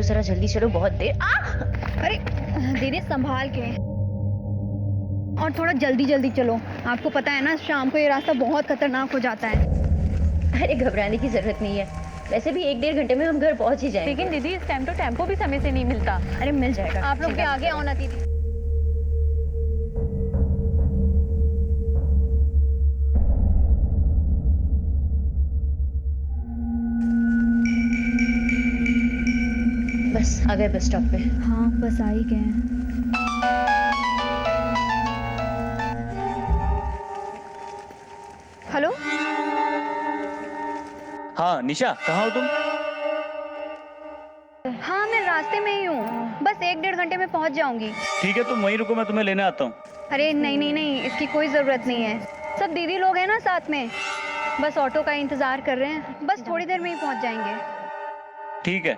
जरा जल्दी चलो, बहुत देर। अरे दीदी संभाल के, और थोड़ा जल्दी जल्दी चलो। आपको पता है ना शाम को ये रास्ता बहुत खतरनाक हो जाता है। अरे घबराने की जरूरत नहीं है, वैसे भी 1-1.5 घंटे में हम घर पहुंच ही जाएंगे। लेकिन दीदी इस टाइम तो टेम्पो भी समय से नहीं मिलता। अरे मिल जाएगा। आप लोग भी आगे आओ ना दीदी। बस आ गए बस स्टॉप पे। हाँ बस आ ही गए हैं। हेलो, हाँ निशा, कहाँ हो तुम? हाँ मैं रास्ते में ही हूँ, बस 1-1.5 घंटे में पहुँच जाऊंगी। ठीक है, तुम वहीं रुको, मैं तुम्हें लेने आता हूँ। अरे नहीं नहीं नहीं, इसकी कोई ज़रूरत नहीं है। सब दीदी लोग हैं ना साथ में, बस ऑटो का इंतज़ार कर रहे हैं। बस थोड़ी देर में ही पहुँच जाएंगे। ठीक है।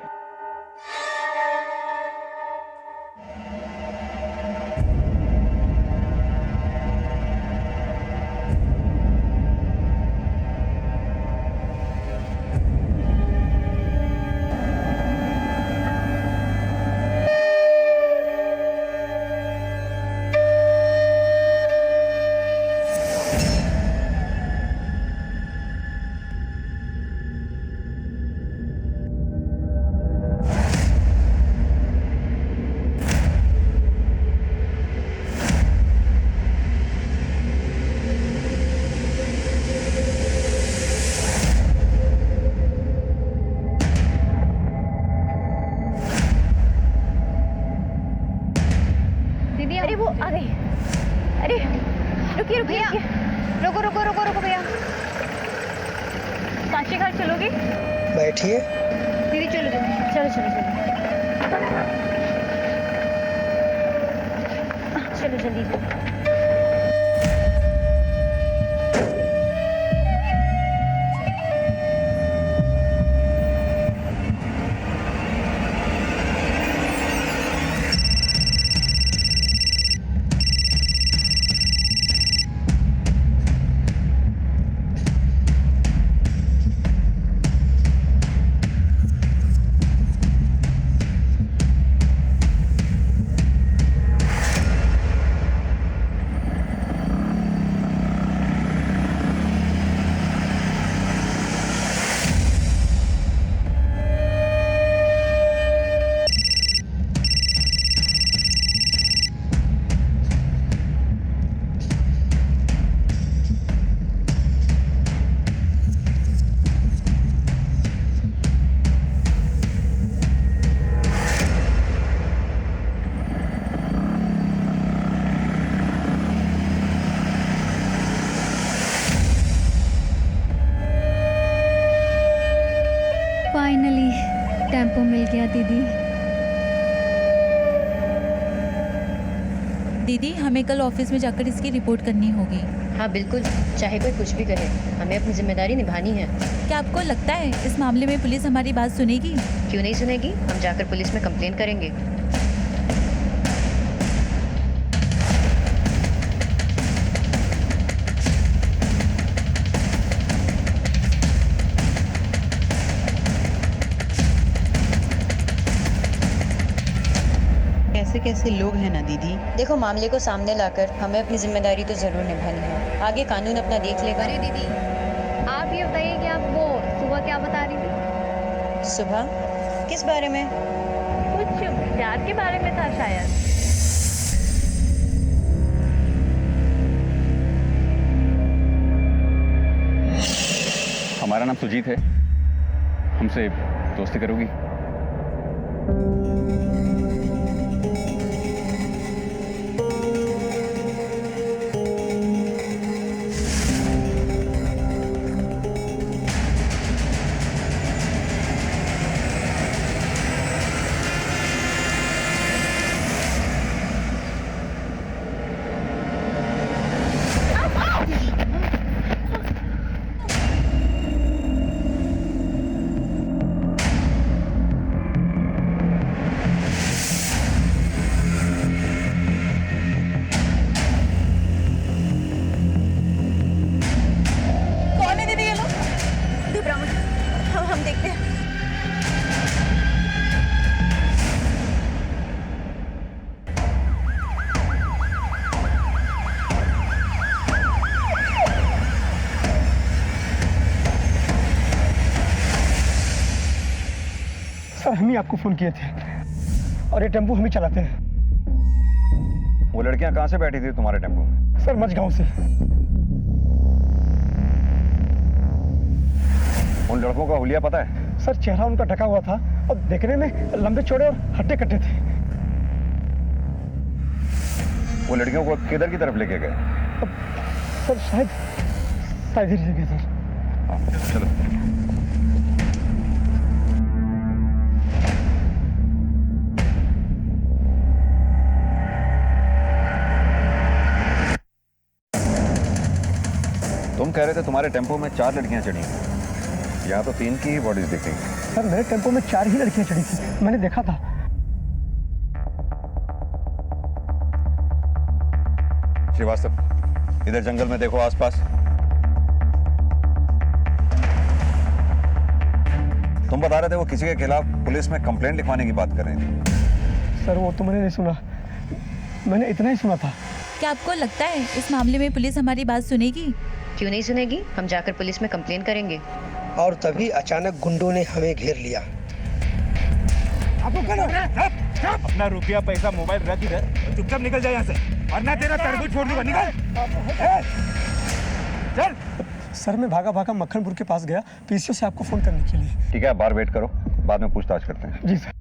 दीदी अरे वो आ गई। अरे रुकिए रुकिए भैया, रुकिए। रुको रुको रुको रुको भैया। काशी घाट चलोगी? बैठिए। दीदी चलो जल्दी। चलो चलो चलो चलो जल्दी जल्दी। फाइनली टेम्पो मिल गया दीदी। दीदी हमें कल ऑफिस में जाकर इसकी रिपोर्ट करनी होगी। हाँ बिल्कुल, चाहे कोई कुछ भी करे, हमें अपनी जिम्मेदारी निभानी है। क्या आपको लगता है इस मामले में पुलिस हमारी बात सुनेगी? क्यों नहीं सुनेगी, हम जाकर पुलिस में कंप्लेन करेंगे। कैसे कैसे लोग हैं ना दीदी। देखो, मामले को सामने लाकर हमें अपनी जिम्मेदारी तो जरूर निभानी है, आगे कानून अपना देख लेगा। अरे दीदी, आप ये बताइए कि आप वो सुबह क्या बता रही थी? सुबह किस बारे में? कुछ प्यार के बारे में था शायद। हमारा नाम सुजीत है, हमसे दोस्ती करोगी? हम ही आपको फोन किए थे और ये टेम्पो हम ही चलाते हैं। वो लड़कियां कहाँ से बैठी थी तुम्हारे टेम्पो में? सर मझगांव से। उन लड़कों का हुलिया पता है? सर चेहरा उनका ढका हुआ था और देखने में लंबे चौड़े और हट्टे कट्टे थे। वो लड़कियों को किधर की तरफ लेके गए? सर शायद इधर गए सर। हाँ, चलो। तुम कह रहे थे तुम्हारे टेम्पो में 4 लड़कियां चढ़ी हैं। यहाँ तो 3 की ही बॉडीज दिख रही हैं। सर मेरे टेम्पो में 4 ही लड़कियां चढ़ी थी, मैंने देखा था। श्रीवास्तव, इधर जंगल में देखो आसपास। तुम बता रहे थे वो किसी के खिलाफ पुलिस में कंप्लेंट लिखवाने की बात कर रहे थे। सर वो तो मैंने नहीं सुना, मैंने इतना ही सुना था। क्या आपको लगता है इस मामले में पुलिस हमारी बात सुनेगी? क्यों नहीं सुनेगी? हम जाकर पुलिस में कंप्लेन करेंगे। और तभी अचानक गुंडों ने हमें घेर लिया। अपना रुपया पैसा मोबाइल रख इधर, चुपचाप निकल जाए यहाँ से, वरना तेरा तरबूज छोड़ दूंगा। निकल चल। सर मैं भागा भागा मक्खनपुर के पास गया पीसीओ से आपको फोन करने के लिए। ठीक है, बाहर वेट करो, बाद में पूछताछ करते हैं। जी सर।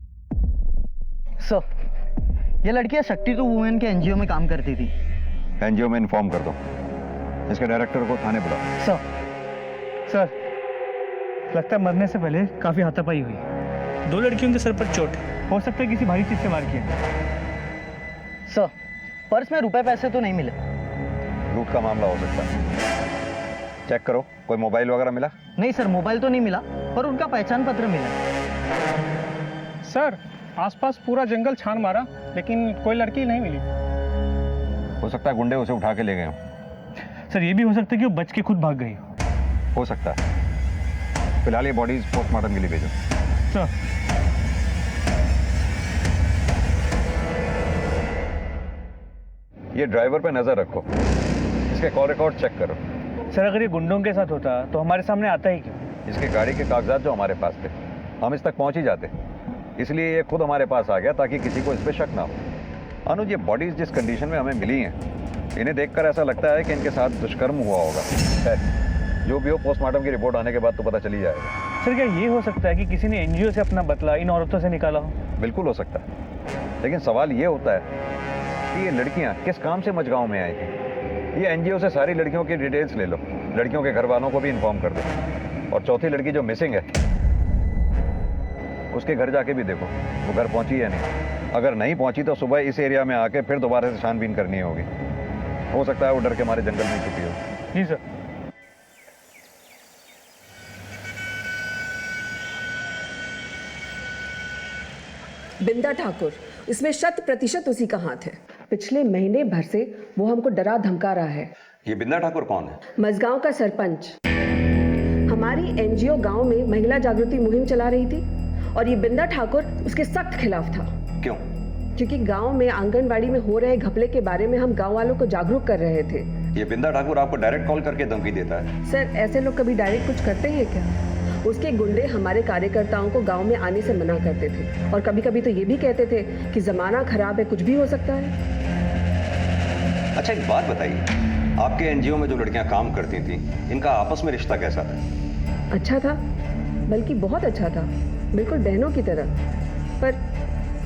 सर ये लड़कियां शक्ति टू वुमेन के एनजीओ में काम करती थी। एनजीओ में इन्फॉर्म कर दो, इसके डायरेक्टर को थाने बुलाओ। सर लगता है मरने से पहले काफी हाथापाई हुई। 2 लड़कियों के सर पर चोट है, हो सकता है किसी भारी चीज से मार किया। सर पर्स में रुपए पैसे तो नहीं मिले। लूट का मामला हो सकता है, चेक करो। कोई मोबाइल वगैरह मिला? नहीं सर मोबाइल तो नहीं मिला, पर उनका पहचान पत्र मिला। सर आसपास पूरा जंगल छान मारा लेकिन कोई लड़की नहीं मिली। हो सकता है गुंडे उसे उठा के ले गए हों। सर ये भी हो सकता है कि वो बच के खुद भाग गई हो सकता है। फिलहाल ये बॉडीज पोस्टमार्टम के लिए भेजो। सर ये ड्राइवर पे नजर रखो, इसके कॉल रिकॉर्ड चेक करो। सर अगर ये गुंडों के साथ होता तो हमारे सामने आता ही क्यों? इसकी गाड़ी के कागजात जो हमारे पास थे, हम इस तक पहुंच ही जाते, इसलिए ये खुद हमारे पास आ गया ताकि किसी को इस पे शक ना हो। अनुज, ये बॉडीज जिस कंडीशन में हमें मिली हैं, इन्हें देखकर ऐसा लगता है कि इनके साथ दुष्कर्म हुआ होगा। जो भी हो, पोस्टमार्टम की रिपोर्ट आने के बाद तो पता चली जाएगा। सर क्या ये हो सकता है कि किसी ने एनजीओ से अपना बदला इन औरतों से निकाला हो? बिल्कुल हो सकता है, लेकिन सवाल ये होता है कि ये लड़कियां किस काम से मझगांव में आई थी। ये एनजीओ से सारी लड़कियों की डिटेल्स ले लो, लड़कियों के घर वालों को भी इन्फॉर्म कर दो, और चौथी लड़की जो मिसिंग है उसके घर जाके भी देखो वो घर पहुंची है नहीं। अगर नहीं पहुंची तो सुबह इस एरिया में आके फिर दोबारा से छानबीन करनी होगी। हो सकता है वो डर के हमारे जंगल में छुपी हो। जी सर। बिंदा ठाकुर, इसमें 100% उसी का हाथ है। पिछले महीने भर से वो हमको डरा धमका रहा है। ये बिंदा ठाकुर कौन है? मझगांव का सरपंच। हमारी एनजीओ गांव में महिला जागृति मुहिम चला रही थी और ये बिंदा ठाकुर उसके सख्त खिलाफ था। क्यों? क्योंकि गांव में आंगनबाड़ी में हो रहे घपले के बारे में हम गांव वालों को जागरूक कर रहे थे। ये बिंदा ठाकुर आपको डायरेक्ट कॉल करके धमकी देता है? सर ऐसे लोग कभी डायरेक्ट कुछ करते हैं क्या? उसके गुंडे हमारे कार्यकर्ताओं को गांव में आने से मना करते थे और कभी कभी तो ये भी कहते थे कि जमाना खराब है, कुछ भी हो सकता है। अच्छा एक बात बताइए, आपके एनजीओ में जो लड़कियां काम करती थी, इनका आपस में रिश्ता कैसा था? अच्छा था, बल्कि बहुत अच्छा था, बिल्कुल बहनों की तरह। पर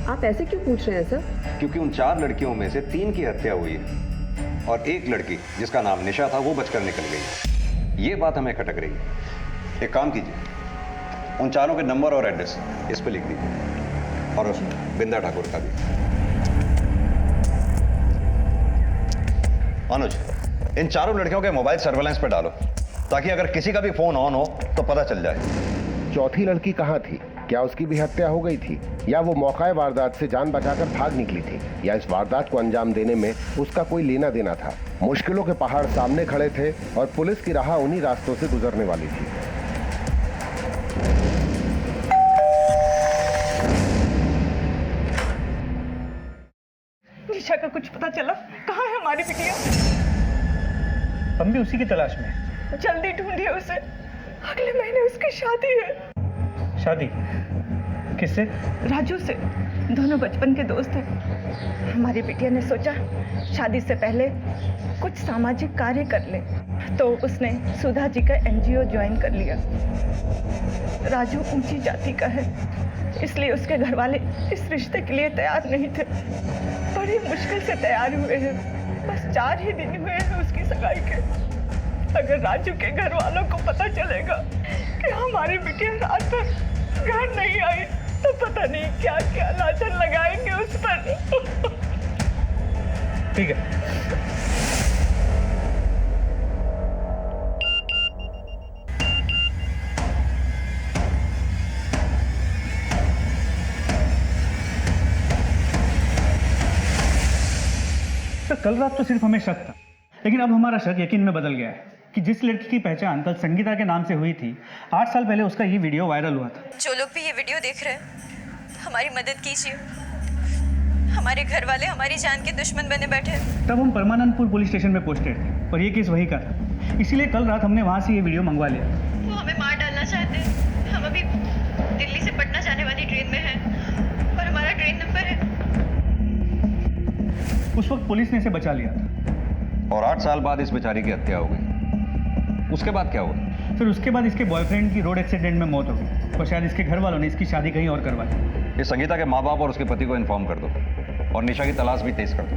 आप ऐसे क्यों पूछ रहे हैं सर? क्योंकि उन 4 लड़कियों में से 3 की हत्या हुई है और एक लड़की जिसका नाम निशा था वो बचकर निकल गई। ये बात हमें खटक रही है। एक काम कीजिए, उन 4 के नंबर और एड्रेस इस पे लिख दीजिए, और उस बिंदा ठाकुर का भी। अनुज, इन 4 लड़कियों के मोबाइल सर्वेलेंस पे डालो ताकि अगर किसी का भी फोन ऑन हो तो पता चल जाए। चौथी लड़की कहाँ थी? क्या उसकी भी हत्या हो गई थी, या वो मौका वारदात से जान बचाकर भाग निकली थी, या इस वारदात को अंजाम देने में उसका कोई लेना देना था? मुश्किलों के पहाड़ सामने खड़े थे और पुलिस की राह उन्हीं रास्तों से गुजरने वाली थी। निशा का कुछ पता चला? कहाँ है हमारी बिटिया? हम भी उसी की तलाश में हैं। जल्दी ढूंढिए उसे, अगले महीने उसकी शादी है। शादी किससे? राजू से। दोनों बचपन के दोस्त हैं। हमारी बिटिया ने सोचा शादी से पहले कुछ सामाजिक कार्य कर ले, तो उसने सुधा जी का एनजीओ ज्वाइन कर लिया। राजू ऊंची जाति का है, इसलिए उसके घर वाले इस रिश्ते के लिए तैयार नहीं थे। बड़ी मुश्किल से तैयार हुए हैं। बस 4 ही दिन हुए हैं उसकी सगाई के। अगर राजू के घर वालों को पता चलेगा कि हमारी बिटिया रात भर घर नहीं आई, तो पता नहीं क्या क्या लांछन लगाएंगे उस पर। ठीक है। सर, कल रात तो सिर्फ हमें शक था, लेकिन अब हमारा शक यकीन में बदल गया है कि जिस लड़की की पहचान कल संगीता के नाम से हुई थी, 8 साल पहले उसका ये वीडियो वायरल हुआ था। जो लोग भी ये वीडियो देख रहे हैं, हमारी मदद कीजिए। हमारे घर वाले हमारी जान के दुश्मन बने बैठे हैं। तब हम परमानंदपुर पुलिस स्टेशन में पोस्टेड थे और ये केस वही का था, इसीलिए कल रात हमने वहाँ से ये वीडियो मंगवा लिया। वो हमें मार डालना चाहते हैं। हम अभी दिल्ली से पटना जाने वाली ट्रेन में हैं और हमारा ट्रेन नंबर है। उस वक्त पुलिस ने इसे बचा लिया था और 8 साल बाद इस बेचारी की हत्या हो गई। उसके बाद क्या हुआ? फिर उसके बाद इसके बॉयफ्रेंड की रोड एक्सीडेंट में मौत हो गई और शायद इसके घर वालों ने इसकी शादी कहीं और करवा दी। इस संगीता के माँ बाप और उसके पति को इन्फॉर्म कर दो और निशा की तलाश भी तेज कर दो।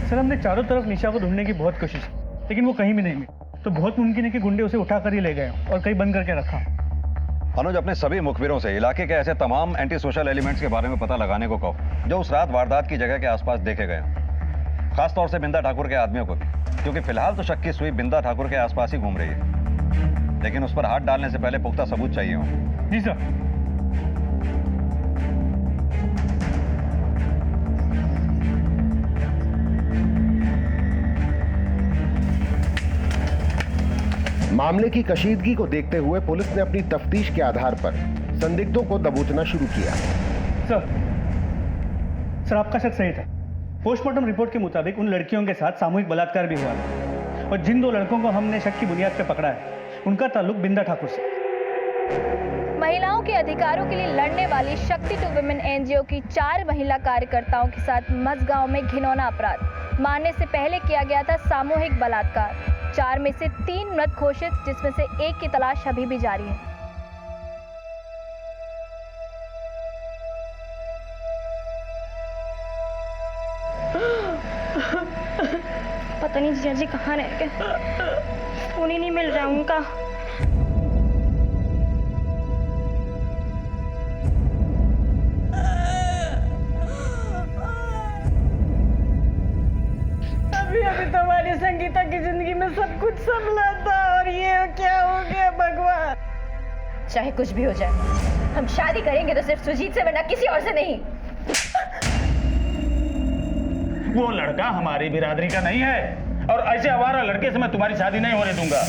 सर, हमने चारों तरफ निशा को ढूंढने की बहुत कोशिश की, लेकिन वो कहीं भी नहीं मिली। तो बहुत मुमकिन है कि गुंडे उसे उठाकर ही ले गए और कहीं बंद करके रखा। अनुज, अपने सभी मुखबिरों से इलाके के ऐसे तमाम एंटी सोशल एलिमेंट्स के बारे में पता लगाने को कहो जो उस रात वारदात की जगह के आसपास देखे गए हों। खासतौर से बिंदा ठाकुर के आदमियों को भी, क्योंकि फिलहाल तो शक की सुई बिंदा ठाकुर के आसपास ही घूम रही है, लेकिन उस पर हाथ डालने से पहले पुख्ता सबूत चाहिए हो। जी सर। मामले की कशीदगी को देखते हुए पुलिस ने अपनी तफ्तीश के आधार पर संदिग्धों को दबोचना शुरू किया। सर, आपका शक सही था। पोस्टमार्टम रिपोर्ट के मुताबिक उन लड़कियों के साथ सामूहिक बलात्कार भी हुआ था और जिन 2 लड़कों को हमने शक की बुनियाद पर पकड़ा है, उनका ताल्लुक बिंदा ठाकुर से। महिलाओं के अधिकारों के लिए लड़ने वाली शक्ति टू वुमेन एनजीओ की 4 महिला कार्यकर्ताओं के साथ मझगांव में घिनौना अपराध मारने से पहले किया गया था सामूहिक बलात्कार। 4 में से 3 मृत घोषित, जिसमें से 1 की तलाश अभी भी जारी है। पता नहीं जीजा जी कहाँ रह गए, फोन ही नहीं मिल रहा उनका। अभी तुम्हारी संगीता की जिंदगी में सब कुछ संभला था और ये क्या हो गया भगवान। चाहे कुछ भी हो जाए, हम शादी करेंगे तो सिर्फ सुजीत से, वरना किसी और से नहीं। वो लड़का हमारी बिरादरी का नहीं है और ऐसे आवारा लड़के से मैं तुम्हारी शादी नहीं होने दूंगा।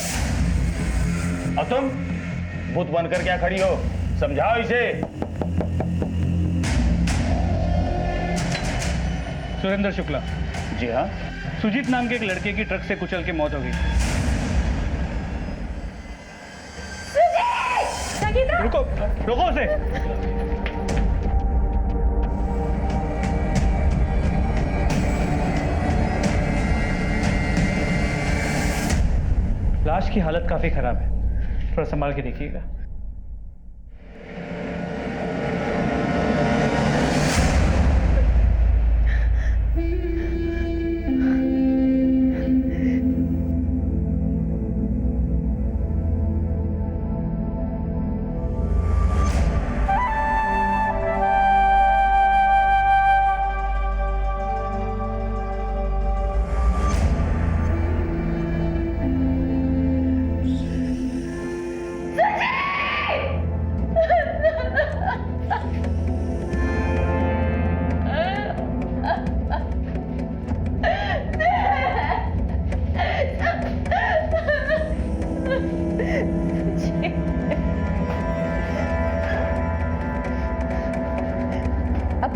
और तुम बुत बनकर क्या खड़ी हो, समझाओ इसे। सुरेंद्र शुक्ला। जी हाँ। सुजीत नाम के एक लड़के की ट्रक से कुचल के मौत हो गई। रुको, रुको उसे। लाश की हालत काफी खराब है, थोड़ा संभाल के देखिएगा।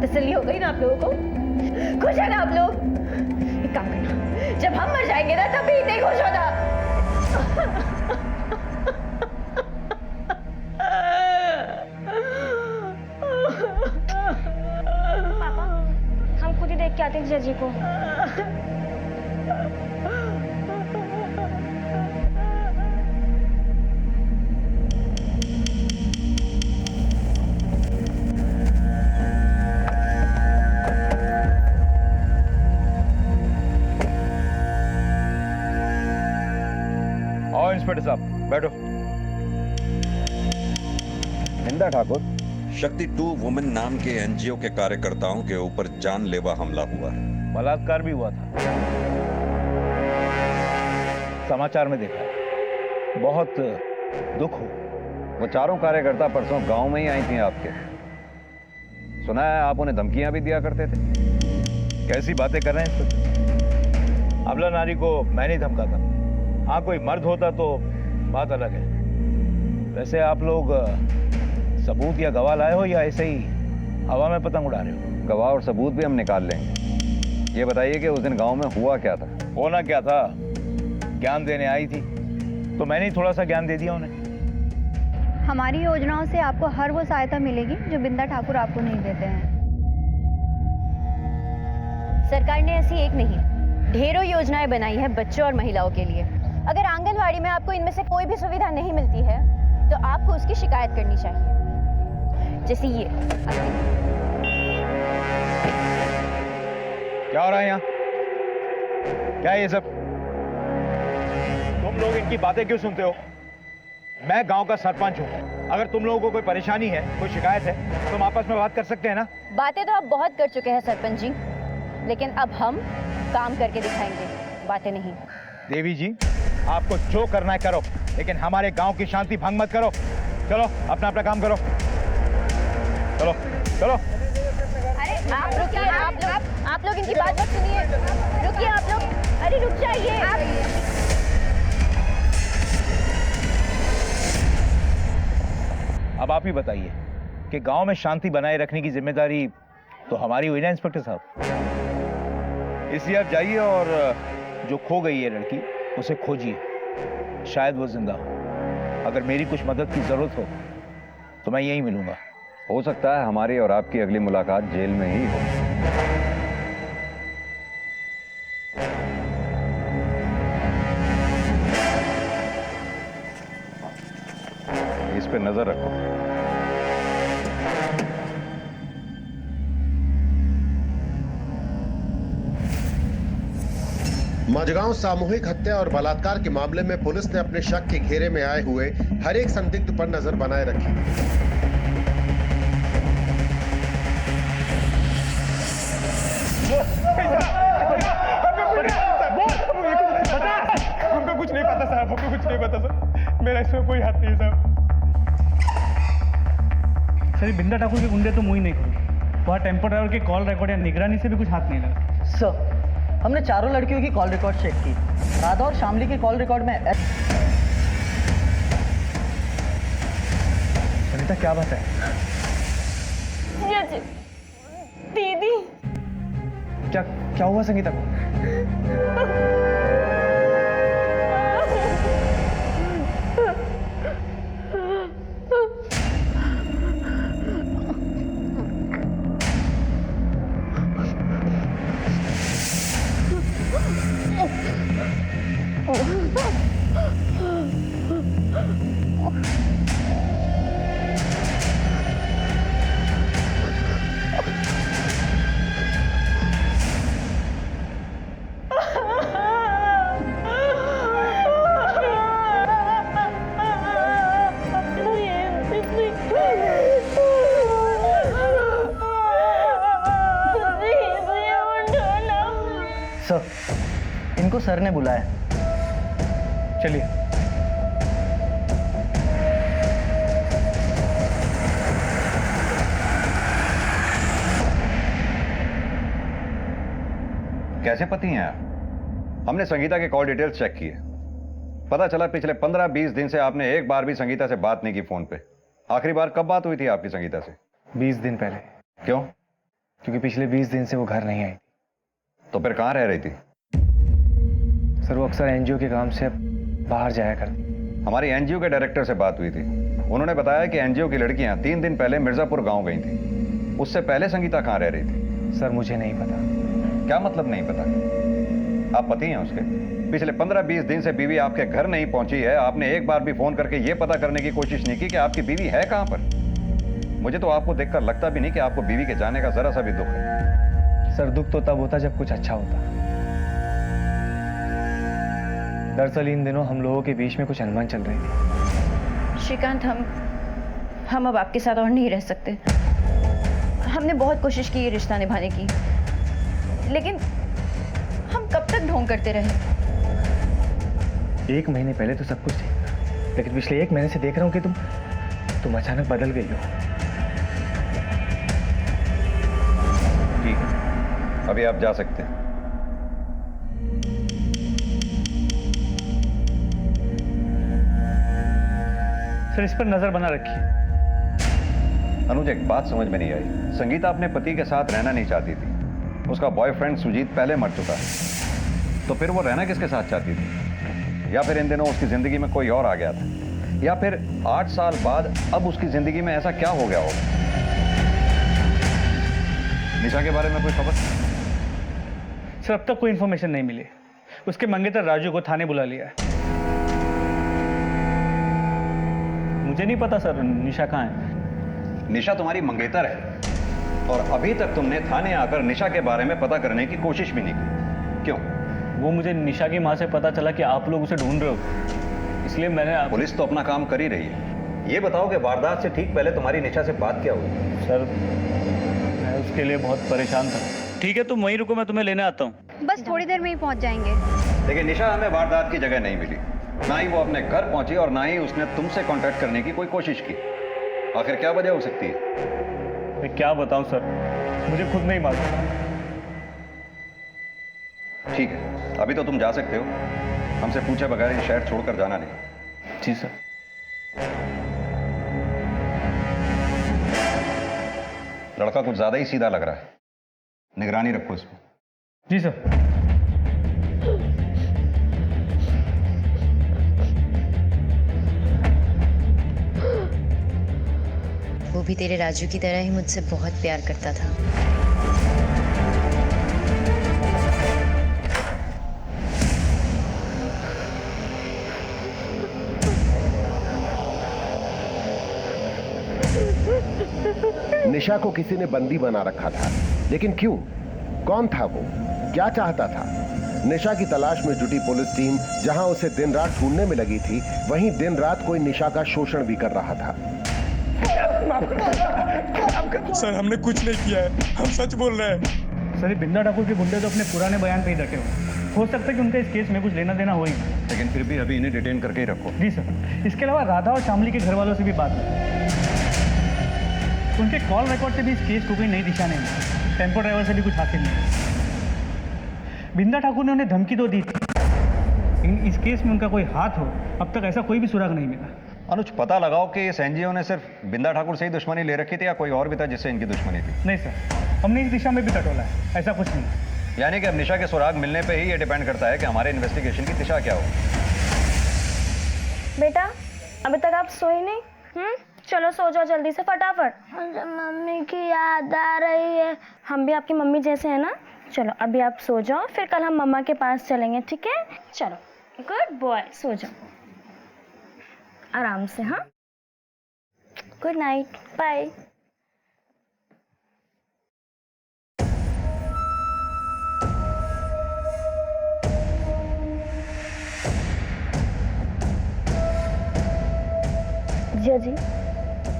तसल्ली हो गई ना आप लोगों को? खुश है ना आप लोग? एक काम करना, जब हम मर जाएंगे ना तभी इतने खुश होना। पापा, हम खुद ही देख के आते हैं जीजा जी को। आओ इंस्पेक्टर साहब, बैठो। बिंदा ठाकुर, शक्ति 2 वुमेन नाम के एनजीओ के कार्यकर्ताओं के ऊपर जानलेवा हमला हुआ है। बलात्कार भी हुआ था, समाचार में देखा है। बहुत दुख हो। वो चारों कार्यकर्ता परसों गांव में ही आई थी आपके। सुना है आप उन्हें धमकियां भी दिया करते थे। कैसी बातें कर रहे हैं इंस्पेक्टर? अबला नारी को मैं नहीं धमकाता। हाँ, कोई मर्द होता तो बात अलग है। वैसे आप लोग सबूत या गवाह लाए हो या ऐसे ही हवा में पतंग उड़ा रहे हो? गवाह और सबूत भी हम निकाल लेंगे। ये बताइए कि उस दिन गांव में हुआ क्या था? होना क्या था, ज्ञान देने आई थी तो मैंने ही थोड़ा सा ज्ञान दे दिया उन्हें। हमारी योजनाओं से आपको हर वो सहायता मिलेगी जो बिंदा ठाकुर आपको नहीं देते हैं। सरकार ने ऐसी एक नहीं, ढेरों योजनाएं बनाई है बच्चों और महिलाओं के लिए। अगर आंगनवाड़ी में आपको इनमें से कोई भी सुविधा नहीं मिलती है तो आपको उसकी शिकायत करनी चाहिए, जैसे ये। क्या हो रहा है यहाँ? क्या है ये सब? तुम लोग इनकी बातें क्यों सुनते हो? मैं गांव का सरपंच हूँ। अगर तुम लोगों को कोई परेशानी है, कोई शिकायत है, तो हम आपस में बात कर सकते हैं ना? बातें तो आप बहुत कर चुके हैं सरपंच जी, लेकिन अब हम काम करके दिखाएंगे, बातें नहीं। देवी जी, आपको जो करना है करो, लेकिन हमारे गांव की शांति भंग मत करो। चलो अपना अपना काम करो। चलो चलो। अरे आप रुकिए, आप लोग इनकी बात मत सुनिए। रुकिए आप लोग, अरे रुक जाइए। अब आप ही बताइए कि गांव में शांति बनाए रखने की जिम्मेदारी तो हमारी हुई ना इंस्पेक्टर साहब। इसलिए आप जाइए और जो खो गई है लड़की उसे खोजिए, शायद वो जिंदा हो। अगर मेरी कुछ मदद की जरूरत हो तो मैं यहीं मिलूंगा। हो सकता है हमारी और आपकी अगली मुलाकात जेल में ही हो। इस पे नजर रखो। मझगांव सामूहिक हत्या और बलात्कार के मामले में पुलिस ने अपने शक के घेरे में आए हुए हर एक संदिग्ध पर नजर बनाए रखी। हमको कुछ नहीं पता साहब, हमको कुछ नहीं पता सर। मेरा इसमें कोई हाथ नहीं है साहब। सर, बिंदा ठाकुर के गुंडे तो मुंह ही नहीं खोलते। वहाँ टेम्पो ड्राइवर के कॉल रिकॉर्ड या निगरानी से भी कुछ हाथ नहीं लगा। सर, हमने चारों लड़कियों की कॉल रिकॉर्ड चेक की। राधा और शामली की कॉल रिकॉर्ड में सरिता, क्या बात है? दीदी, क्या हुआ संगीता को? सर, इनको सर ने बुलाया। चलिए। कैसे पति हैं आप? हमने संगीता के कॉल डिटेल्स चेक किए। पता चला पिछले 15-20 दिन से आपने एक बार भी संगीता से बात नहीं की फोन पे। आखिरी बार कब बात हुई थी आपकी संगीता से? 20 दिन पहले। क्यों? क्योंकि पिछले 20 दिन से वो घर नहीं आई थी। तो फिर कहाँ रह रही थी? सर वो अक्सर एनजीओ के काम से बाहर जाया करती। हमारी एनजीओ के डायरेक्टर से बात हुई थी। उन्होंने बताया कि एनजीओ की लड़कियां 3 दिन पहले मिर्जापुर गांव गई थी। उससे पहले संगीता कहाँ रह रही थी? सर मुझे नहीं पता। क्या मतलब नहीं पता? आप पति हैं उसके। पिछले 15-20 दिन से बीवी आपके घर नहीं पहुंची है। आपने एक बार भी फोन करके यह पता करने की कोशिश नहीं की कि आपकी बीवी है कहां पर। मुझे तो आपको देखकर लगता भी नहीं कि आपको बीवी के जाने का जरा सा भी दुख है। सर दुख तो तब होता जब कुछ अच्छा होता। दरअसल इन दिनों हम लोगों के बीच में कुछ अनबन चल रही थी। श्रीकांत, हम अब आपके साथ और नहीं रह सकते। हमने बहुत कोशिश की ये रिश्ता निभाने की, लेकिन हम कब तक ढोंग करते रहे? 1 महीने पहले तो सब कुछ ठीक था, लेकिन पिछले 1 महीने से देख रहा हूं कि तुम अचानक बदल गई हो। ठीक है, अभी आप जा सकते हैं। सर इस पर नजर बना रखिए। अनुज, एक बात समझ में नहीं आई। संगीता अपने पति के साथ रहना नहीं चाहती थी। उसका बॉयफ्रेंड सुजीत पहले मर चुका है। तो फिर वो रहना किसके साथ चाहती थी? या फिर इन दिनों उसकी जिंदगी में कोई और आ गया था? या फिर 8 साल बाद अब उसकी जिंदगी में ऐसा क्या हो गया होगा? निशा के बारे में कोई खबर? सर अब तक कोई इंफॉर्मेशन नहीं मिली। उसके मंगेतर राजू को थाने बुला लिया है। मुझे नहीं पता सर निशा कहाँ है। निशा तुम्हारी मंगेतर है और अभी तक तुमने थाने आकर निशा के बारे में पता करने की कोशिश भी नहीं की। क्यों? वो मुझे निशा की माँ से पता चला कि आप लोग उसे ढूंढ रहे हो, इसलिए मैंने पुलिस तो अपना काम कर ही रही है। ये बताओ कि वारदात से ठीक पहले तुम्हारी निशा से बात क्या हुई? सर मैं उसके लिए बहुत परेशान था। ठीक है तुम वहीं रुको, मैं तुम्हें लेने आता हूँ। बस थोड़ी देर में ही पहुंच जाएंगे। देखिए, निशा हमें वारदात की जगह नहीं मिली। ना ही वो अपने घर पहुंची और ना ही उसने तुमसे कांटेक्ट करने की कोई कोशिश की। आखिर क्या वजह हो सकती है? मैं क्या बताऊं सर, मुझे खुद नहीं मालूम। ठीक है, अभी तो तुम जा सकते हो। हमसे पूछे बगैर ये शहर छोड़कर जाना नहीं। जी सर। लड़का कुछ ज्यादा ही सीधा लग रहा है, निगरानी रखो इस पर। जी सर। वो भी तेरे राजू की तरह ही मुझसे बहुत प्यार करता था। निशा को किसी ने बंदी बना रखा था, लेकिन क्यों? कौन था वो? क्या चाहता था? निशा की तलाश में जुटी पुलिस टीम जहां उसे दिन रात ढूंढने में लगी थी, वहीं दिन रात कोई निशा का शोषण भी कर रहा था। सर हमने कुछ नहीं किया है, हम सच बोल रहे हैं। सर बिंदा ठाकुर के गुंडे तो अपने पुराने बयान पे ही डटे हुए। हो सकता है कि उनका इस केस में कुछ लेना देना हो ही, लेकिन फिर भी अभी इन्हें डिटेन करके ही रखो। जी सर। इसके अलावा राधा और शामली के घर वालों से भी बात हुई। उनके कॉल रिकॉर्ड से भी इस केस को कोई नई दिशा नहीं मिली। टेम्पो ड्राइवर से भी कुछ हासिल नहीं। बिंदा ठाकुर ने उन्हें धमकी तो दी थी, लेकिन इस केस में उनका कोई हाथ हो, अब तक ऐसा कोई भी सुराग नहीं मिला। अनुज, पता लगाओ कि इस एनजीओ ने सिर्फ बिंदा ठाकुर से ही दुश्मनी ले रखी थी या कोई और भी था जिससे इनकी दुश्मनी थी? नहीं सर, हमने इस दिशा में भी टटोला है, ऐसा कुछ नहीं। यानी कि अब निशा के सुराग मिलने पे ही ये डिपेंड करता है कि हमारे इन्वेस्टिगेशन की दिशा क्या हो। बेटा अभी तक आप सोई नहीं? चलो सो जाओ जल्दी से फटाफट। मुझे मम्मी की याद आ रही है। हम भी आपकी मम्मी जैसे हैं ना। चलो अभी आप सो जाओ, फिर कल हम मम्मा के पास चलेंगे, ठीक है? चलो गुड बॉय, सो जाओ आराम से। हाँ, गुड नाइट, बाय। जिया जी,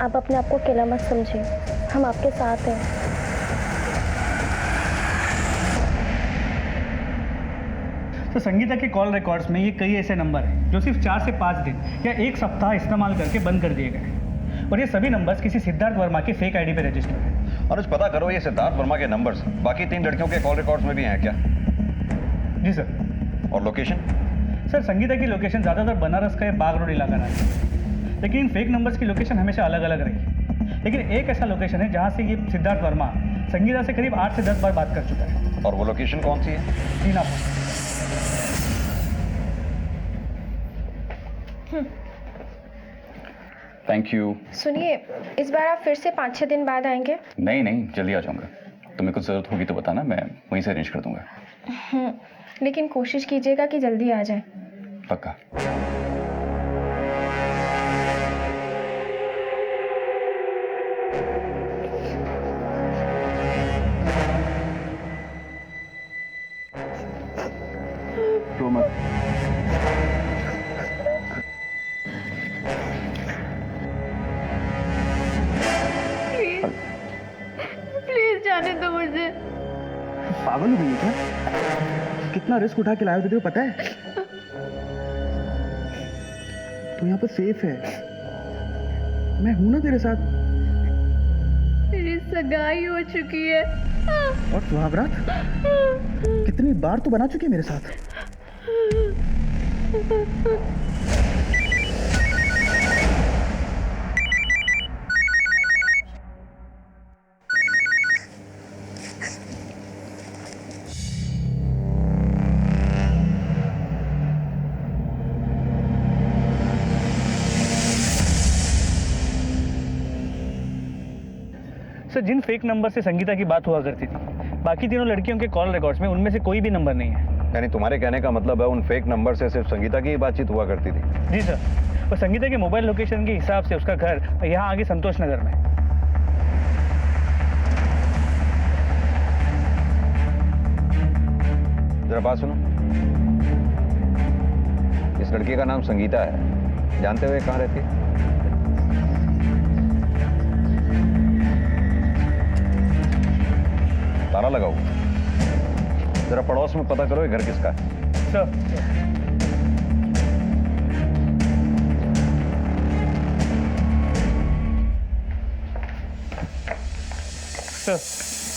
आप अपने आप को अकेला मत समझिए, हम आपके साथ हैं। तो संगीता के कॉल रिकॉर्ड्स में ये कई ऐसे नंबर हैं जो सिर्फ 4 से 5 दिन या 1 सप्ताह इस्तेमाल करके बंद कर दिए गए, और ये सभी नंबर्स किसी सिद्धार्थ वर्मा के फेक आईडी पे रजिस्टर्ड है। अनुज, पता करो ये सिद्धार्थ वर्मा के नंबर्स बाकी 3 लड़कियों के कॉल रिकॉर्ड्स में भी हैं क्या? जी सर। और लोकेशन? सर संगीता की लोकेशन ज़्यादातर बनारस का बाग रोड इलाका रहा है, लेकिन इन फेक नंबर्स की लोकेशन हमेशा अलग अलग रही। लेकिन एक ऐसा लोकेशन है जहाँ से ये सिद्धार्थ वर्मा संगीता से करीब 8 से 10 बार बात कर चुका है। और वो लोकेशन कौन सी है? मीनापुर। Thank you. सुनिए, इस बार आप फिर से 5-6 दिन बाद आएंगे? नहीं नहीं, जल्दी आ जाऊंगा। तुम्हें कुछ जरूरत होगी तो बताना, मैं वहीं से अरेंज कर दूंगा। लेकिन कोशिश कीजिएगा कि जल्दी आ जाए। पक्का। तो मत। प्लीज जाने दो मुझे। पागल हो गई है क्या? कितना रिस्क उठा के लाए थे तुझे पता है? तू यहाँ पर सेफ है, मैं हूं ना तेरे साथ। मेरी सगाई हो चुकी है। और सुहागरात कितनी बार तो बना चुकी है मेरे साथ। सर, जिन फेक नंबर से संगीता की बात हुआ करती थी, बाकी तीनों लड़कियों के कॉल रिकॉर्ड्स में उनमें से कोई भी नंबर नहीं है। यानी तुम्हारे कहने का मतलब है उन फेक नंबर से सिर्फ संगीता की ही बातचीत हुआ करती थी? जी सर, और संगीता के मोबाइल लोकेशन के हिसाब से उसका घर यहाँ आगे संतोष नगर में है। जरा बात सुनो, इस लड़की का नाम संगीता है, जानते हुए कहाँ रहती है? ताला लगाओ, जरा पड़ोस में पता करो ये घर किसका है। सर,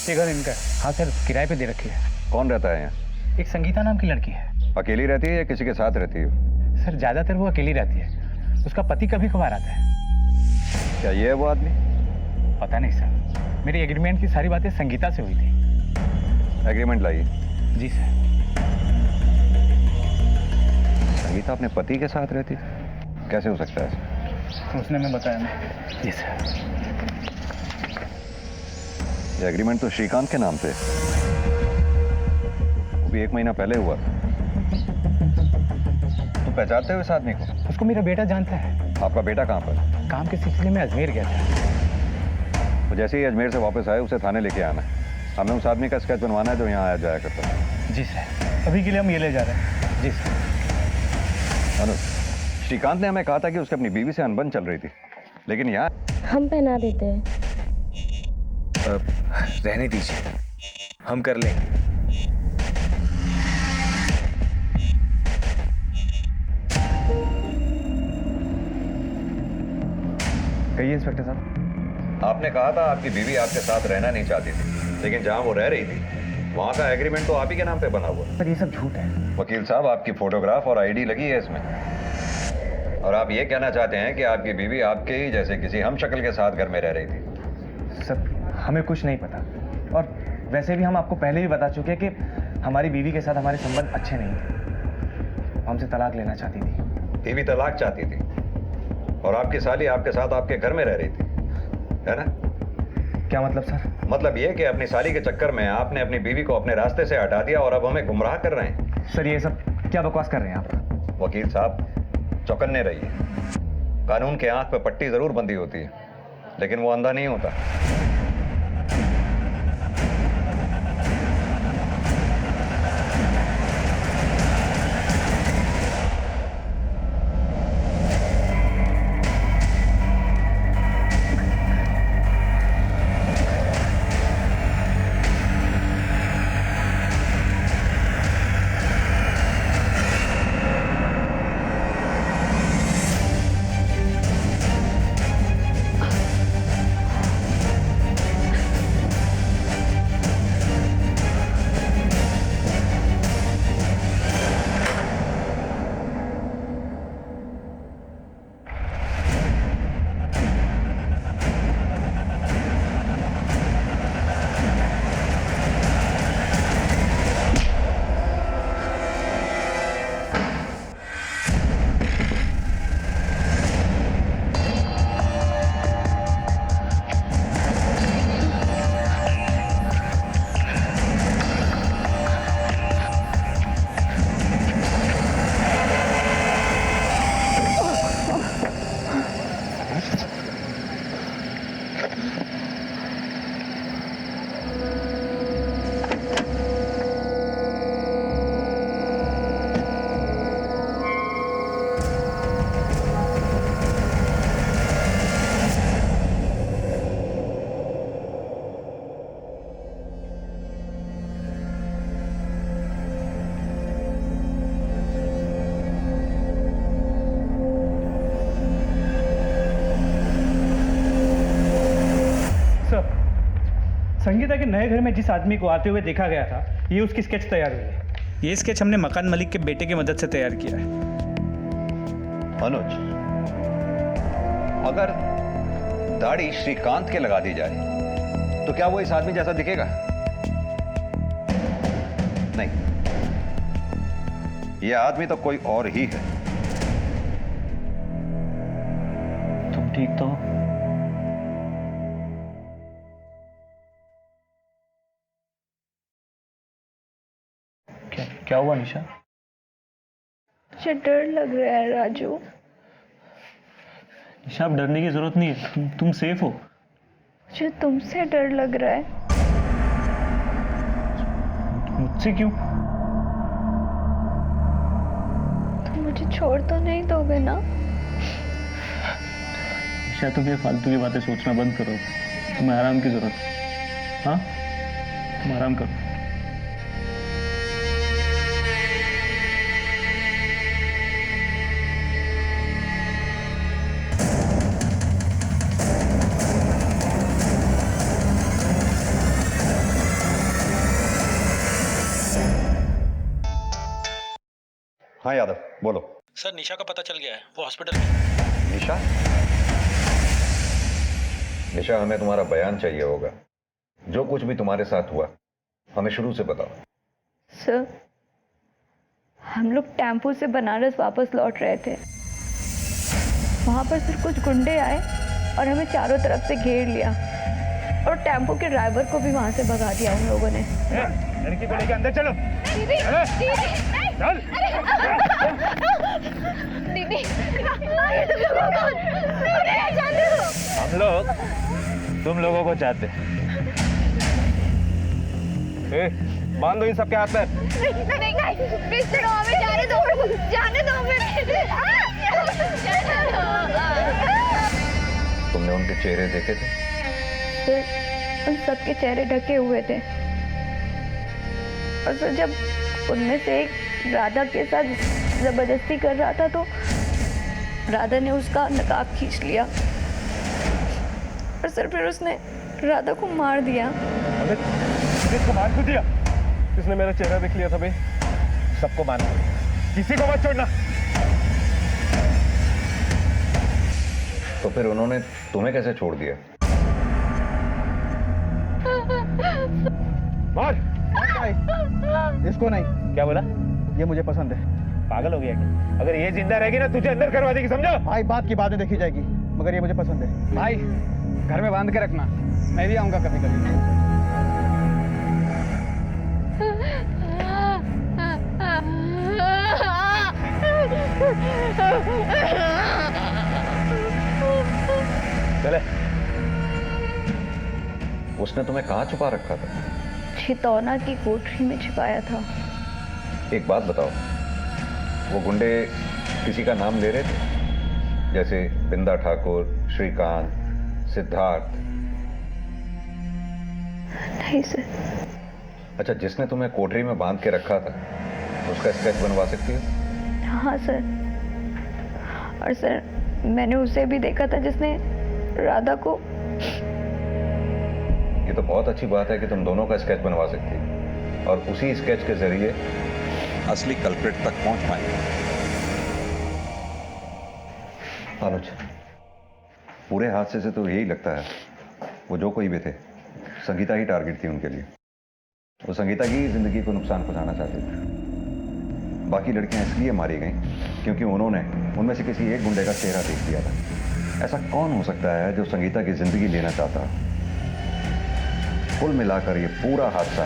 ये घर इनका है। हाँ सर, किराए पे दे रखी है। कौन रहता है यहाँ? एक संगीता नाम की लड़की है। अकेली रहती है या किसी के साथ रहती है? सर, ज्यादातर वो अकेली रहती है, उसका पति कभी कभार आता है। क्या ये है वो आदमी? पता नहीं सर, मेरी एग्रीमेंट की सारी बातें संगीता से हुई थी। एग्रीमेंट लाइए। जी सर। संगीता अपने पति के साथ रहती है? कैसे हो सकता है? उसने मैं बताया नहीं। जी सर। ये एग्रीमेंट तो श्रीकांत के नाम पे, वो भी 1 महीना पहले हुआ। तो पहचानते हो इस आदमी को? उसको मेरा बेटा जानता है। आपका बेटा कहाँ पर? काम के सिलसिले में अजमेर गया था। वो जैसे ही अजमेर से वापस आए उसे थाने लेके आना है। हमें उस आदमी का स्केच बनवाना है जो यहाँ आया जाया करता है। जी सर। अभी के लिए हम ये ले जा रहे हैं। जी सर। अनुज, श्रीकांत ने हमें कहा था कि उसकी अपनी बीवी से अनबन चल रही थी, लेकिन यहाँ हम पहना देते हैं। रहने दीजिए, हम कर लेंगे। कहिए इंस्पेक्टर साहब। आपने कहा था आपकी बीवी आपके साथ रहना नहीं चाहती थी, लेकिन जहाँ वो रह रही थी वहाँ का एग्रीमेंट तो आप ही के नाम पे बना हुआ। पर ये सब झूठ है। वकील साहब, आपकी फोटोग्राफ और आईडी लगी है इसमें, और आप ये कहना चाहते हैं कि आपकी बीवी आपके ही जैसे किसी हम शक्ल के साथ घर में रह रही थी? सर, हमें कुछ नहीं पता, और वैसे भी हम आपको पहले भी बता चुके कि हमारी बीवी के साथ हमारे संबंध अच्छे नहीं थे। हमसे तलाक लेना चाहती थी। बीवी तलाक चाहती थी और आपकी साली आपके साथ आपके घर में रह रही थी, है ना? क्या मतलब सर? मतलब ये कि अपनी साली के चक्कर में आपने अपनी बीवी को अपने रास्ते से हटा दिया और अब हमें गुमराह कर रहे हैं। सर, ये सब क्या बकवास कर रहे हैं आप? वकील साहब, चौकन्ने रहिए। कानून के आंख पे पट्टी जरूर बंधी होती है, लेकिन वो अंधा नहीं होता। संगीता के नए घर में जिस आदमी को आते हुए देखा गया था, ये उसकी स्केच तैयार हुई है। ये स्केच हमने मकान मलिक के बेटे की मदद से तैयार किया है। अनुज, अगर दाढ़ी श्रीकांत के लगा दी जाए तो क्या वो इस आदमी जैसा दिखेगा? नहीं, यह आदमी तो कोई और ही है। तुम ठीक तो हो? क्या हुआ निशा? मुझे डर लग रहा है राजू। निशा, अब डरने की जरूरत नहीं है, तुम सेफ हो। मुझे तुमसे डर लग रहा है। मुझसे क्यों? तुम मुझे छोड़ तो नहीं दोगे ना? निशा, तुम ये फालतू की बातें सोचना बंद करो। तुम्हें आराम की जरूरत है। हाँ, तुम आराम करो। हाँ यादव, बोलो। सर, निशा का पता चल गया है, वो हॉस्पिटल में। निशा? निशा, हमें तुम्हारा बयान चाहिए होगा। जो कुछ भी तुम्हारे साथ हुआ हमें शुरू से बताओ। सर, हम लोग टेम्पो से बनारस वापस लौट रहे थे। वहां पर सिर्फ कुछ गुंडे आए और हमें चारों तरफ से घेर लिया और टेम्पो के ड्राइवर को भी वहां से भगा दिया उन लोगों ने। लड़की को लेकर अंदर चलो। दीदी, चल। दीदी, हम लोग तुम लोगों को चाहते। बांध दो इन सबके हाथ में। नहीं, प्लीज छोड़ो, हमें जाने दो तुमने उनके चेहरे देखे थे? सर, उन सबके चेहरे ढके हुए थे और सर जब उनमें से एक राधा के साथ जबरदस्ती कर रहा था तो राधा ने उसका नकाब खींच लिया और सर फिर उसने राधा को मार दिया। अबे, किसको मार क्यों दिया? किसने मेरा चेहरा देख लिया था भाई? सबको मारना, किसी को मत छोड़ना। तो फिर उन्होंने तुम्हें कैसे छोड़ दिया? मार भाई, इसको नहीं। क्या बोला? ये मुझे पसंद है। पागल हो गया क्या? अगर ये जिंदा रहेगी ना तुझे अंदर करवा देगी, समझो? भाई, बात की बातें देखी जाएगी, मगर ये मुझे पसंद है। भाई, घर में बांध के रखना, मैं भी आऊंगा कभी कभी। चले। उसने तुम्हें कहाँ छुपा रखा था? छितौना की कोठरी में छिपाया था। एक बात बताओ, वो गुंडे किसी का नाम ले रहे थे? जैसे बिंदा ठाकुर, श्रीकांत, सिद्धार्थ? नहीं सर। अच्छा, जिसने तुम्हें कोठरी में बांध के रखा था उसका स्केच बनवा सकती हो? हाँ सर, और सर मैंने उसे भी देखा था जिसने राधा को। ये तो बहुत अच्छी बात है कि तुम दोनों का स्केच बनवा सकती हो और उसी स्केच के जरिए असली कल्प्रिट तक पहुंच पाएंगे। अनुज, पूरे हादसे से तो यही लगता है वो जो कोई भी थे, संगीता ही टारगेट थी उनके लिए। वो संगीता की जिंदगी को नुकसान पहुंचाना चाहते थे। बाकी लड़कियां इसलिए मारी गईं क्योंकि उन्होंने उनमें से किसी एक गुंडे का चेहरा देख लिया था। ऐसा कौन हो सकता है जो संगीता की जिंदगी लेना चाहता? कुल मिलाकर ये पूरा हादसा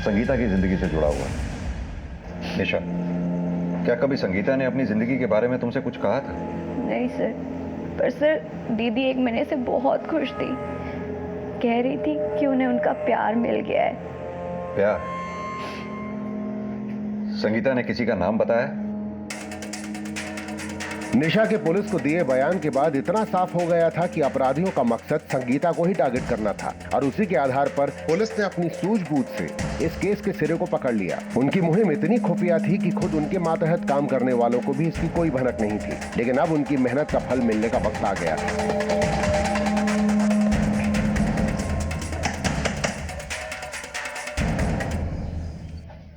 संगीता की जिंदगी से जुड़ा हुआ है। निशा, क्या कभी संगीता ने अपनी जिंदगी के बारे में तुमसे कुछ कहा था? नहीं सर, पर सर दीदी 1 महीने से बहुत खुश थी। कह रही थी कि उन्हें उनका प्यार मिल गया है। प्यार? संगीता ने किसी का नाम बताया? निशा के पुलिस को दिए बयान के बाद इतना साफ हो गया था कि अपराधियों का मकसद संगीता को ही टारगेट करना था और उसी के आधार पर पुलिस ने अपनी सूझबूझ से इस केस के सिरे को पकड़ लिया। उनकी मुहिम इतनी खुफिया थी कि खुद उनके मातहत काम करने वालों को भी इसकी कोई भनक नहीं थी, लेकिन अब उनकी मेहनत का फल मिलने का वक्त आ गया।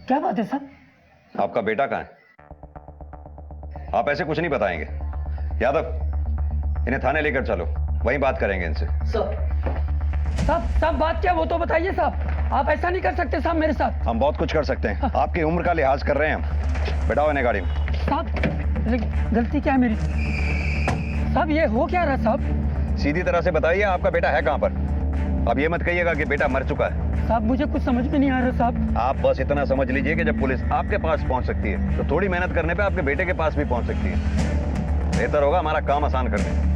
क्या बात है साहब? आपका बेटा कहाँ है? आप ऐसे कुछ नहीं बताएंगे। यादव, इन्हें थाने लेकर चलो, वहीं बात करेंगे इनसे। साहब बात क्या वो तो बताइए साहब। आप ऐसा नहीं कर सकते साहब मेरे साथ। हम बहुत कुछ कर सकते हैं। आपकी उम्र का लिहाज कर रहे हैं हम। बैठाओ इन्हें गाड़ी में। साहब गलती क्या है मेरी? साहब ये हो क्या रहा साहब? सीधी तरह से बताइए आपका बेटा है कहाँ पर? अब ये मत कहिएगा कि बेटा मर चुका है। साहब मुझे कुछ समझ में नहीं आ रहा साहब। आप बस इतना समझ लीजिए कि जब पुलिस आपके पास पहुंच सकती है तो थोड़ी मेहनत करने पे आपके बेटे के पास भी पहुंच सकती है। बेहतर होगा हमारा काम आसान कर दें।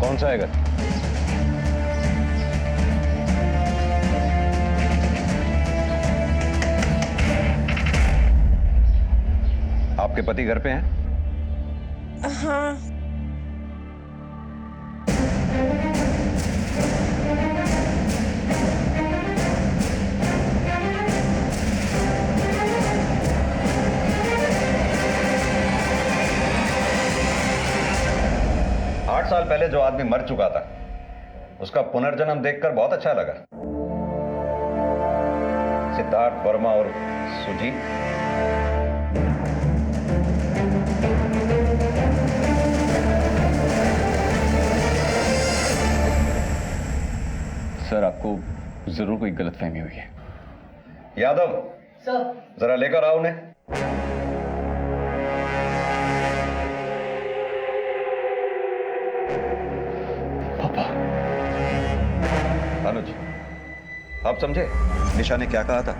कौन सा है घर? आपके पति घर पे हैं? हाँ। 8 साल पहले जो आदमी मर चुका था उसका पुनर्जन्म देखकर बहुत अच्छा लगा। सिद्धार्थ वर्मा और सुजीत। सर आपको जरूर कोई गलतफहमी हुई है। यादव सर, जरा लेकर आओ उन्हें। पापा। अनुज, आप समझे निशा ने क्या कहा था?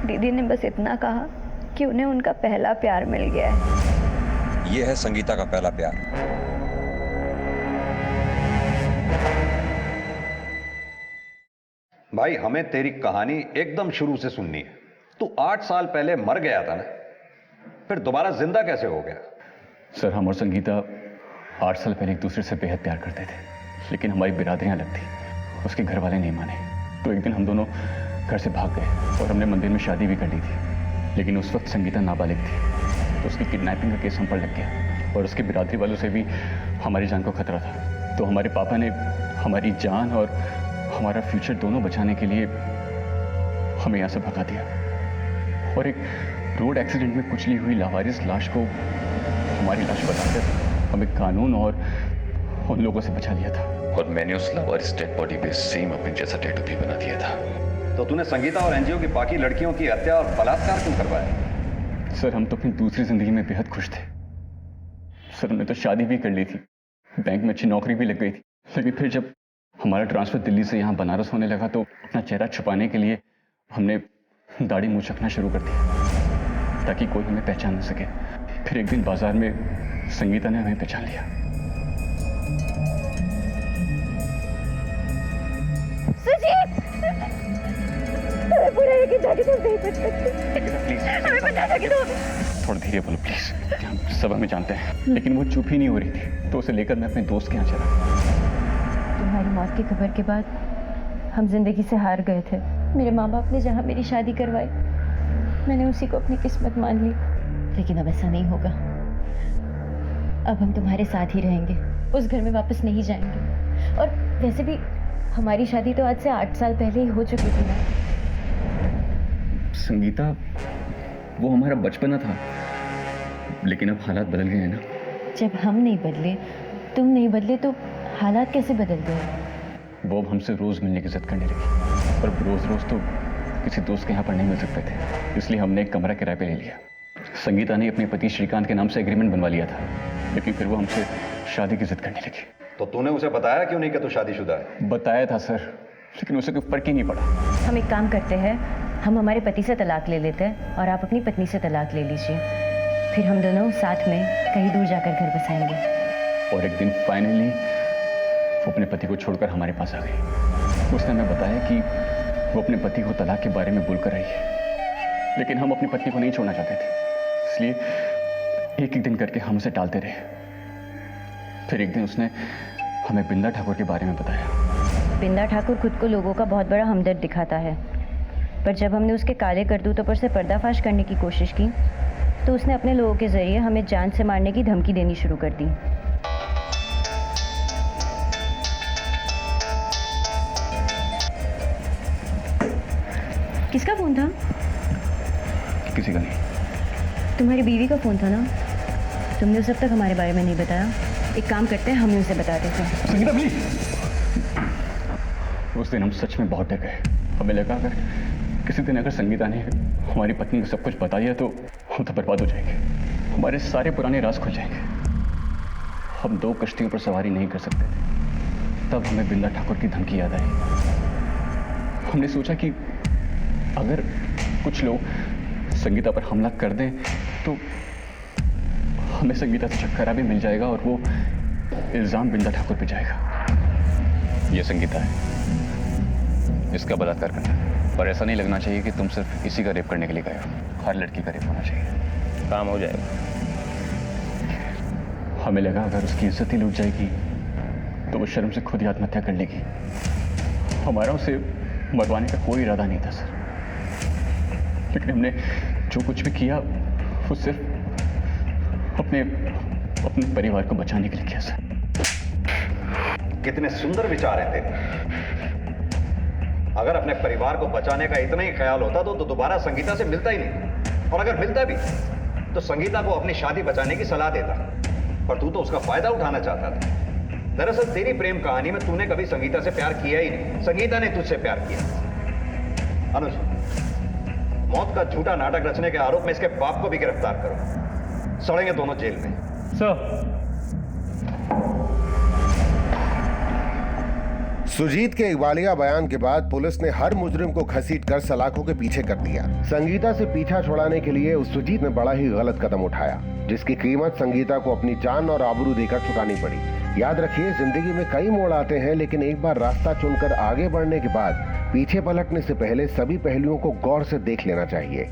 दीदी ने बस इतना कहा कि उन्हें उनका पहला प्यार मिल गया है। यह है संगीता का पहला प्यार। भाई हमें तेरी कहानी एकदम शुरू से सुननी है। तू 8 साल पहले मर गया था ना, फिर दोबारा जिंदा कैसे हो गया? सर हम और संगीता 8 साल पहले एक दूसरे से बेहद प्यार करते थे, लेकिन हमारी बिरादरियां अलग थी। उसके घर वाले नहीं माने, तो एक दिन हम दोनों घर से भाग गए और हमने मंदिर में शादी भी कर ली थी। लेकिन उस वक्त संगीता नाबालिग थी, तो उसकी किडनैपिंग का केस हम पर लग गया और उसकी बिरादरी वालों से भी हमारी जान को खतरा था। तो हमारे पापा ने हमारी जान और हमारा फ्यूचर दोनों बचाने के लिए हमें यहाँ से भगा दिया और एक रोड एक्सीडेंट में कुचली हुई लावारिस लाश को हमारी लाश बताकर हमें कानून और उन लोगों से बचा लिया था। और मैंने उस लावारिस डेड बॉडी पे सेम अपने जैसा टैटू भी बना दिया था। तो तूने संगीता और एनजीओ की बाकी लड़कियों की हत्या और बलात्कार क्यों करवाया? सर हम तो अपनी दूसरी जिंदगी में बेहद खुश थे। सर हमने तो शादी भी कर ली थी, बैंक में अच्छी नौकरी भी लग गई थी, लेकिन फिर जब हमारा ट्रांसफर दिल्ली से यहाँ बनारस होने लगा तो अपना चेहरा छुपाने के लिए हमने दाढ़ी मूंछ रखना शुरू कर दिया ताकि कोई हमें पहचान न सके। फिर एक दिन बाजार में संगीता ने हमें पहचान लिया। सुजीत! हमें बुरा है कि जाके तुम नहीं बच सकते। प्लीज हमें बता दो कि तुम। थोड़ा धीरे बोलो प्लीज। हम सब हमें जानते हैं, लेकिन वो चुप ही नहीं हो रही थी, तो उसे लेकर मैं अपने दोस्त के यहाँ चला। तुम्हारी मौत की खबर के बाद हम जिंदगी से हार गए थे। मेरे माँ बाप ने जहाँ मेरी शादी करवाई, मैंने उसी को अपनी किस्मत मान ली। लेकिन अब ऐसा नहीं होगा। अब हम तुम्हारे साथ ही रहेंगे, उस घर में वापस नहीं जाएंगे। और वैसे भी हमारी शादी तो आज से 8 साल पहले ही हो चुकी थी ना। संगीता, वो हमारा बचपना था, लेकिन अब हालात बदल गए हैं ना। जब हम नहीं बदले, तुम नहीं बदले, तो हालात कैसे बदल गए? वो अब हमसे रोज मिलने की जिद करने लगी, और रोज रोज तो किसी दोस्त के यहाँ पर नहीं मिल सकते थे, इसलिए हमने एक कमरा किराए पे ले लिया। संगीता ने अपने पति श्रीकांत के नाम से एग्रीमेंट बनवा लिया था, लेकिन फिर वो हमसे शादी की जिद करने लगी। तो तूने उसे बताया क्यों नहीं कि तू शादीशुदा है? बताया था सर, लेकिन उसे कोई फर्क ही नहीं पड़ा। हम एक काम करते हैं, हम हमारे पति से तलाक ले लेते हैं और आप अपनी पत्नी से तलाक ले लीजिए। फिर हम दोनों साथ में कहीं दूर जाकर घर बसाएंगे। और एक दिन फाइनली वो अपने पति को छोड़कर हमारे पास आ गई। उसने हमें बताया कि वो अपने पति को तलाक के बारे में बोलकर आई है, लेकिन हम अपनी पत्नी को नहीं छोड़ना चाहते थे, इसलिए एक एक दिन करके हम उसे टालते रहे। फिर एक दिन उसने हमें बिंदा ठाकुर के बारे में बताया। बिंदा ठाकुर खुद को लोगों का बहुत बड़ा हमदर्द दिखाता है, पर जब हमने उसके काले करतूतों पर से पर्दाफाश करने की कोशिश की तो उसने अपने लोगों के जरिए हमें जान से मारने की धमकी देनी शुरू कर दी। किसका फोन था? किसी का नहीं। तुम्हारी बीवी का फोन था ना? तुमने उसे अब तक हमारे बारे में नहीं बताया। एक काम करते हैं, हम ही उसे बता देते हैं। संगीता प्लीज। उस दिन हम सच में बहुत डर गए। हमें लगा अगर किसी दिन अगर संगीता ने हमारी पत्नी को सब कुछ बता दिया तो हम तो बर्बाद हो जाएंगे, हमारे सारे पुराने राज खुल जाएंगे। हम 2 कश्तियों पर सवारी नहीं कर सकते थे। तब हमें बिंदा ठाकुर की धमकी याद आई। हमने सोचा कि अगर कुछ लोग संगीता पर हमला कर दें तो हमें संगीता से छुटकारा भी मिल जाएगा और वो इल्जाम बिंदा ठाकुर पे जाएगा। ये संगीता है, इसका बलात्कार करना है। और ऐसा नहीं लगना चाहिए कि तुम सिर्फ इसी का रेप करने के लिए गए हो। हर लड़की का रेप होना चाहिए। काम हो जाएगा। हमें लगा अगर उसकी इज्जत ही लूट जाएगी तो वो शर्म से खुद ही आत्महत्या कर लेगी। हमारा उसे मरवाने का कोई इरादा नहीं था सर, लेकिन हमने जो कुछ भी किया वो सिर्फ अपने परिवार को बचाने के लिए किया सर। कितने सुंदर विचार हैं तेरे। अगर अपने परिवार को बचाने का इतना ही ख्याल होता तो दोबारा संगीता से मिलता ही नहीं, और अगर मिलता भी तो संगीता को अपनी शादी बचाने की सलाह देता, पर तू तो उसका फायदा उठाना चाहता था। दरअसल तेरी प्रेम कहानी में तूने कभी संगीता से प्यार किया ही नहीं, संगीता ने तुझसे प्यार किया। अनुज, मौत का झूठा नाटक रचने के आरोप में इसके बाप को भी गिरफ्तार करो। सड़ेंगे दोनों जेल में। सर, सुजीत के इकबालिया बयान के बाद पुलिस ने हर मुजरिम को घसीटकर सलाखों के पीछे कर दिया। संगीता से पीछा छुड़ाने के लिए उस सुजीत ने बड़ा ही गलत कदम उठाया, जिसकी कीमत संगीता को अपनी जान और आबरू देकर चुकानी पड़ी। याद रखिए, जिंदगी में कई मोड़ आते हैं, लेकिन एक बार रास्ता चुनकर आगे बढ़ने के बाद पीछे पलटने से पहले सभी पहलुओं को गौर से देख लेना चाहिए।